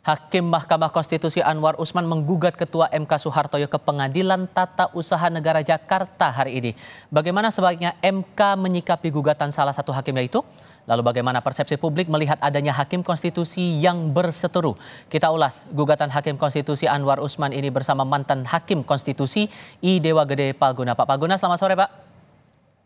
Hakim Mahkamah Konstitusi Anwar Usman menggugat Ketua MK Soehartoyo ke Pengadilan Tata Usaha Negara Jakarta hari ini. Bagaimana sebaiknya MK menyikapi gugatan salah satu hakimnya itu? Lalu bagaimana persepsi publik melihat adanya Hakim Konstitusi yang berseteru? Kita ulas gugatan Hakim Konstitusi Anwar Usman ini bersama mantan Hakim Konstitusi I Dewa Gede Palguna. Pak Palguna, selamat sore Pak.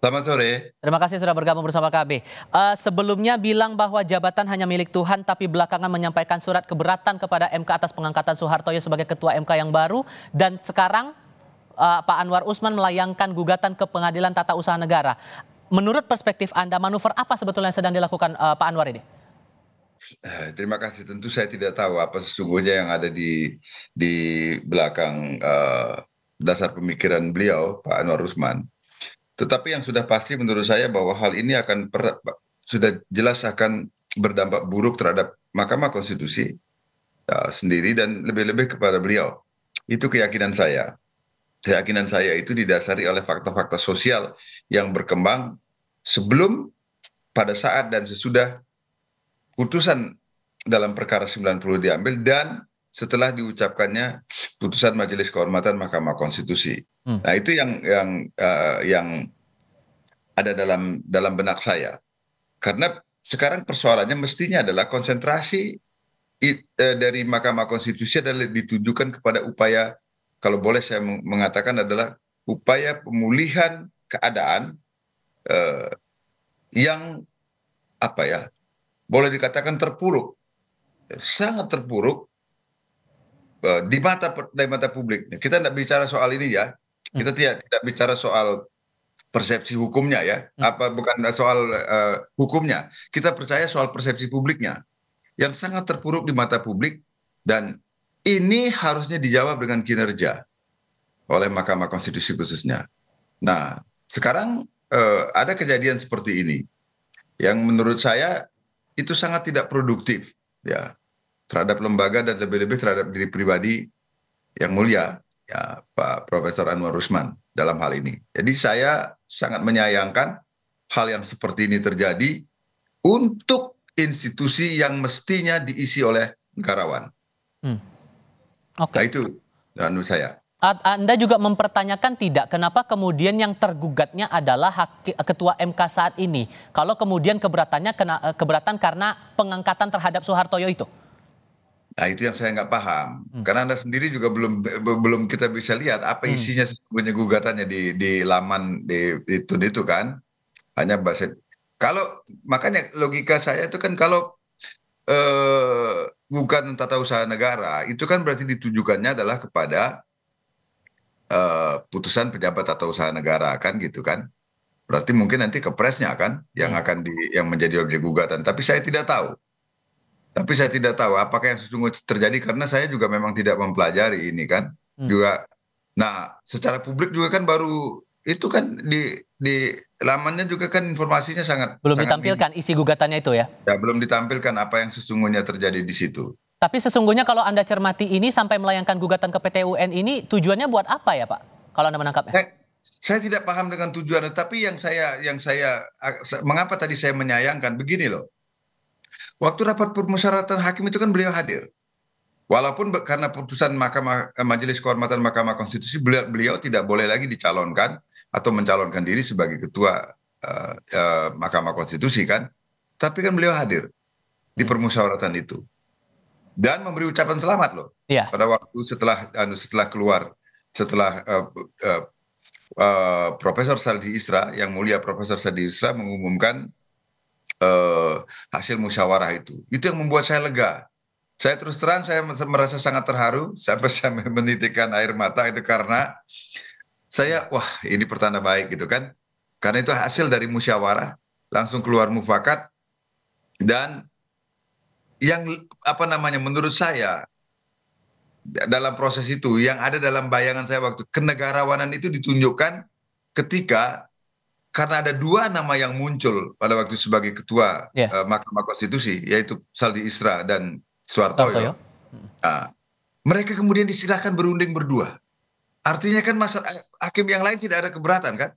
Selamat sore. Terima kasih sudah bergabung bersama kami. Sebelumnya bilang bahwa jabatan hanya milik Tuhan, tapi belakangan menyampaikan surat keberatan kepada MK atas pengangkatan Soehartoyo sebagai Ketua MK yang baru. Dan sekarang Pak Anwar Usman melayangkan gugatan ke Pengadilan Tata Usaha Negara. Menurut perspektif Anda, manuver apa sebetulnya yang sedang dilakukan Pak Anwar ini? Terima kasih. Tentu saya tidak tahu apa sesungguhnya yang ada di belakang dasar pemikiran beliau, Pak Anwar Usman. Tetapi yang sudah pasti menurut saya bahwa hal ini sudah jelas akan berdampak buruk terhadap Mahkamah Konstitusi sendiri dan lebih-lebih kepada beliau. Itu keyakinan saya. Keyakinan saya itu didasari oleh fakta-fakta sosial yang berkembang sebelum, pada saat, dan sesudah putusan dalam perkara 90 diambil dan setelah diucapkannya putusan Majelis Kehormatan Mahkamah Konstitusi. Nah, itu yang ada dalam benak saya. Karena sekarang persoalannya mestinya adalah konsentrasi dari Mahkamah Konstitusi adalah ditujukan kepada upaya, kalau boleh saya mengatakan, adalah upaya pemulihan keadaan yang boleh dikatakan terpuruk, sangat terpuruk di mata publik. Kita tidak bicara soal ini ya, kita tidak bicara soal persepsi hukumnya ya, bukan soal hukumnya. Kita percaya soal persepsi publiknya yang sangat terpuruk di mata publik, dan ini harusnya dijawab dengan kinerja oleh Mahkamah Konstitusi khususnya. Nah, sekarang ada kejadian seperti ini yang menurut saya itu sangat tidak produktif ya terhadap lembaga dan lebih-lebih terhadap diri pribadi yang mulia ya Pak Profesor Anwar Usman dalam hal ini. Jadi saya sangat menyayangkan hal yang seperti ini terjadi untuk institusi yang mestinya diisi oleh negarawan. Nah, itu menurut saya. Anda juga mempertanyakan tidak kenapa kemudian yang tergugatnya adalah Ketua MK saat ini, kalau kemudian keberatan karena pengangkatan terhadap Soehartoyo itu? Nah, itu yang saya nggak paham. Karena Anda sendiri juga belum kita bisa lihat apa isinya sesungguhnya gugatannya di laman itu kan. Hanya bahasa. Makanya logika saya itu kan kalau gugatan tata usaha negara itu kan berarti ditujukannya adalah kepada putusan pejabat tata usaha negara kan gitu kan. Berarti mungkin nanti kepresnya kan yang yang menjadi objek gugatan. Tapi saya tidak tahu. Apakah yang sesungguhnya terjadi, karena saya juga memang tidak mempelajari ini kan. Juga. Nah, secara publik juga kan baru itu kan di lamannya juga kan informasinya sangat ditampilkan isi gugatannya itu ya. Ya, belum ditampilkan apa yang sesungguhnya terjadi di situ. Tapi sesungguhnya kalau Anda cermati ini sampai melayangkan gugatan ke PT UN ini tujuannya buat apa ya Pak? Kalau Anda menangkapnya? Saya tidak paham dengan tujuannya, tapi mengapa tadi saya menyayangkan begini loh. Waktu rapat permusyawaratan hakim itu kan beliau hadir. Walaupun karena putusan Majelis Kehormatan Mahkamah Konstitusi beliau tidak boleh lagi dicalonkan atau mencalonkan diri sebagai ketua Mahkamah Konstitusi kan. Tapi kan beliau hadir di permusyawaratan itu. Dan memberi ucapan selamat loh. Pada waktu setelah keluar, setelah Profesor Saldi Isra, yang mulia Profesor Saldi Isra mengumumkan hasil musyawarah itu yang membuat saya lega. Saya terus terang saya merasa sangat terharu sampai saya menitikkan air mata itu karena wah ini pertanda baik gitu kan, karena itu hasil dari musyawarah langsung keluar mufakat. Dan yang menurut saya dalam proses itu yang ada dalam bayangan saya waktu kenegarawanan itu ditunjukkan ketika karena ada dua nama yang muncul pada waktu sebagai ketua Mahkamah Konstitusi, yaitu Saldi Isra dan Soehartoyo. Nah, mereka kemudian disilahkan berunding berdua. Artinya kan hakim yang lain tidak ada keberatan kan?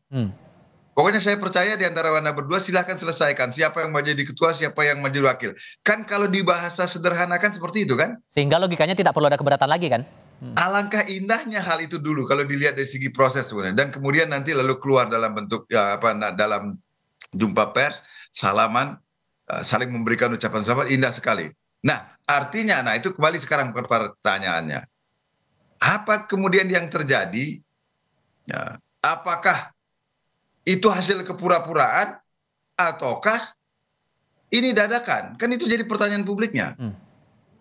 Pokoknya saya percaya di antara Anda berdua silahkan selesaikan. Siapa yang mau jadi ketua, siapa yang mau jadi wakil. Kan kalau di bahasa sederhana kan seperti itu kan? Sehingga logikanya tidak perlu ada keberatan lagi kan? Alangkah indahnya hal itu dulu kalau dilihat dari segi proses sebenarnya. Dan kemudian nanti lalu keluar dalam bentuk ya, dalam jumpa pers, salaman, saling memberikan ucapan selamat, indah sekali. Nah, artinya, nah itu kembali sekarang ke pertanyaannya. Apa kemudian yang terjadi? Ya, apakah itu hasil kepura-puraan ataukah ini dadakan? Kan itu jadi pertanyaan publiknya. Hmm.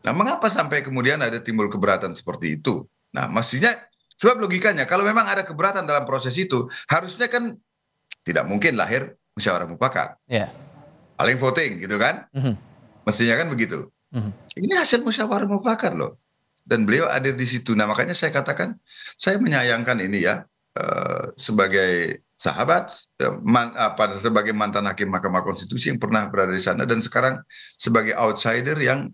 Nah, mengapa sampai kemudian ada timbul keberatan seperti itu? Nah, mestinya sebab logikanya kalau memang ada keberatan dalam proses itu, harusnya kan tidak mungkin lahir musyawarah mufakat. Ya. Paling voting gitu kan? Mhm. Mestinya kan begitu. Mhm. Ini hasil musyawarah mufakat loh. Dan beliau hadir di situ. Nah, makanya saya katakan saya menyayangkan ini ya sebagai sahabat, sebagai mantan hakim Mahkamah Konstitusi yang pernah berada di sana dan sekarang sebagai outsider yang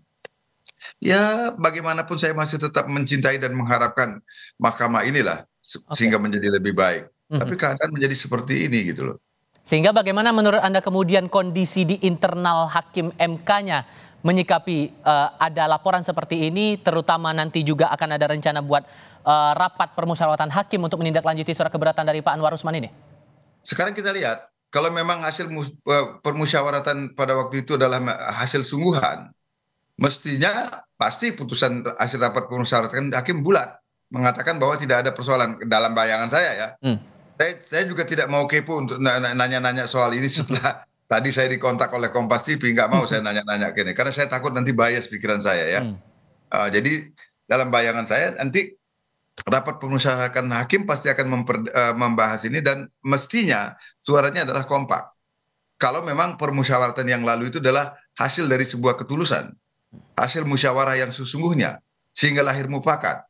ya bagaimanapun saya masih tetap mencintai dan mengharapkan mahkamah inilah Oke. sehingga menjadi lebih baik. Mhm. Tapi keadaan menjadi seperti ini gitu loh. Sehingga bagaimana menurut Anda kemudian kondisi di internal hakim MK-nya menyikapi ada laporan seperti ini, terutama nanti juga akan ada rencana buat rapat permusyawaratan hakim untuk menindaklanjuti surat keberatan dari Pak Anwar Usman ini? Sekarang kita lihat kalau memang hasil permusyawaratan pada waktu itu adalah hasil sungguhan, mestinya pasti putusan hasil rapat permusyawaratan hakim bulat mengatakan bahwa tidak ada persoalan dalam bayangan saya ya. Hmm. Saya juga tidak mau kepo untuk nanya-nanya soal ini setelah tadi saya dikontak oleh Kompas TV, nggak mau saya nanya-nanya ke ini karena saya takut nanti bias pikiran saya ya. Hmm. Jadi dalam bayangan saya nanti rapat permusyawaratan hakim pasti akan membahas ini dan mestinya suaranya adalah kompak. Kalau memang permusyawaratan yang lalu itu adalah hasil dari sebuah ketulusan, hasil musyawarah yang sesungguhnya sehingga lahir mufakat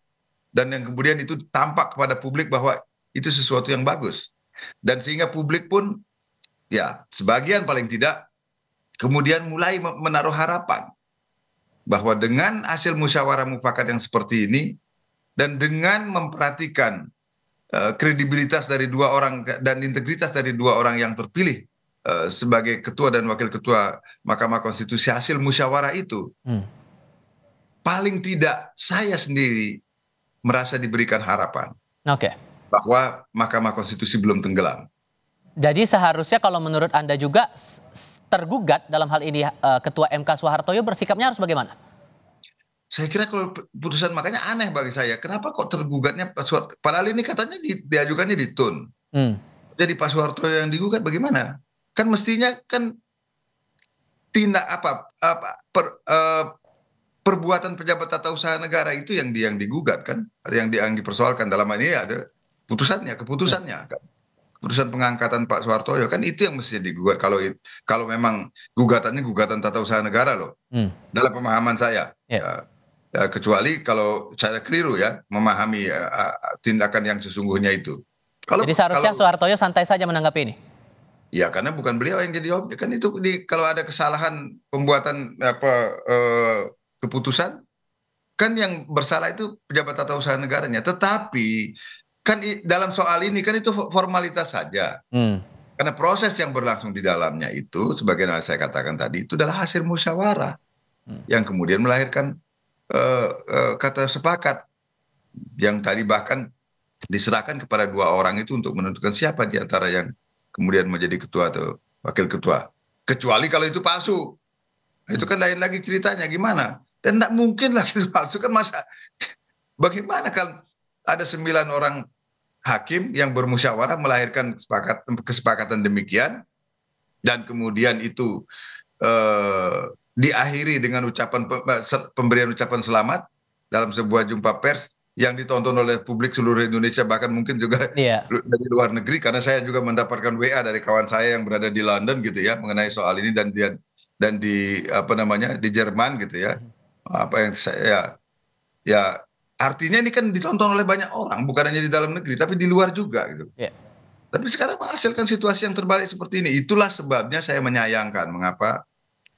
dan yang kemudian itu tampak kepada publik bahwa itu sesuatu yang bagus dan sehingga publik pun ya sebagian paling tidak kemudian mulai menaruh harapan bahwa dengan hasil musyawarah mufakat yang seperti ini dan dengan memperhatikan kredibilitas dari dua orang dan integritas dari dua orang yang terpilih sebagai ketua dan wakil ketua Mahkamah Konstitusi hasil musyawarah itu Hmm. paling tidak saya sendiri merasa diberikan harapan Oke. bahwa Mahkamah Konstitusi belum tenggelam. Jadi seharusnya kalau menurut Anda juga tergugat dalam hal ini Ketua MK Soehartoyo bersikapnya harus bagaimana? Saya kira kalau putusan makanya aneh bagi saya. Kenapa kok tergugatnya Pak Soeharto? Padahal ini katanya diajukannya di TUN. Hmm. Jadi Pak Soeharto yang digugat bagaimana? Kan mestinya kan tindak perbuatan pejabat tata usaha negara itu yang digugat kan, yang dipersoalkan dalam hal ini ada keputusannya kan. Keputusan pengangkatan Pak Soehartoyo kan itu yang mestinya digugat kalau memang gugatannya gugatan tata usaha negara loh. Hmm. Dalam pemahaman saya. Ya. Kecuali kalau saya keliru ya memahami tindakan yang sesungguhnya itu. Jadi seharusnya Soehartoyo santai saja menanggapi ini. Ya karena bukan beliau yang jadi objek kan itu kalau ada kesalahan pembuatan keputusan kan yang bersalah itu pejabat tata usaha negaranya. Tetapi kan dalam soal ini kan itu formalitas saja. Hmm. Karena proses yang berlangsung di dalamnya itu sebagaimana saya katakan tadi itu adalah hasil musyawarah yang kemudian melahirkan kata sepakat yang tadi bahkan diserahkan kepada dua orang itu untuk menentukan siapa di antara yang kemudian menjadi ketua atau wakil ketua. Kecuali kalau itu palsu. Itu kan lain lagi ceritanya gimana. Dan tidak mungkin lah itu palsu kan masa. Bagaimana kan ada 9 orang hakim yang bermusyawarah melahirkan kesepakatan demikian. Dan kemudian itu diakhiri dengan pemberian ucapan selamat dalam sebuah jumpa pers yang ditonton oleh publik seluruh Indonesia bahkan mungkin juga dari luar negeri karena saya juga mendapatkan WA dari kawan saya yang berada di London gitu ya mengenai soal ini dan di apa namanya di Jerman gitu ya apa yang saya ya artinya ini kan ditonton oleh banyak orang bukan hanya di dalam negeri tapi di luar juga gitu. Tapi sekarang menghasilkan situasi yang terbalik seperti ini itulah sebabnya saya menyayangkan mengapa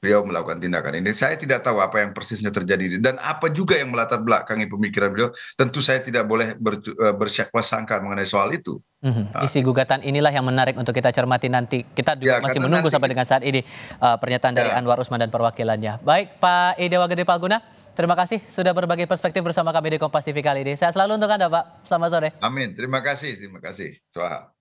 beliau melakukan tindakan ini. Saya tidak tahu apa yang persisnya terjadi dan apa juga yang melatar belakangi pemikiran beliau. Tentu saya tidak boleh bersangka mengenai soal itu. Nah, Isi gugatan inilah yang menarik untuk kita cermati nanti. Kita juga ya masih karena menunggu nanti sampai dengan saat ini pernyataan dari ya, Anwar Usman dan perwakilannya. Baik, Pak Idewa Gede Palguna, terima kasih sudah berbagi perspektif bersama kami di Kompas TV kali ini. Sehat selalu untuk Anda, Pak. Selamat sore. amin. Terima kasih, terima kasih. Swaha.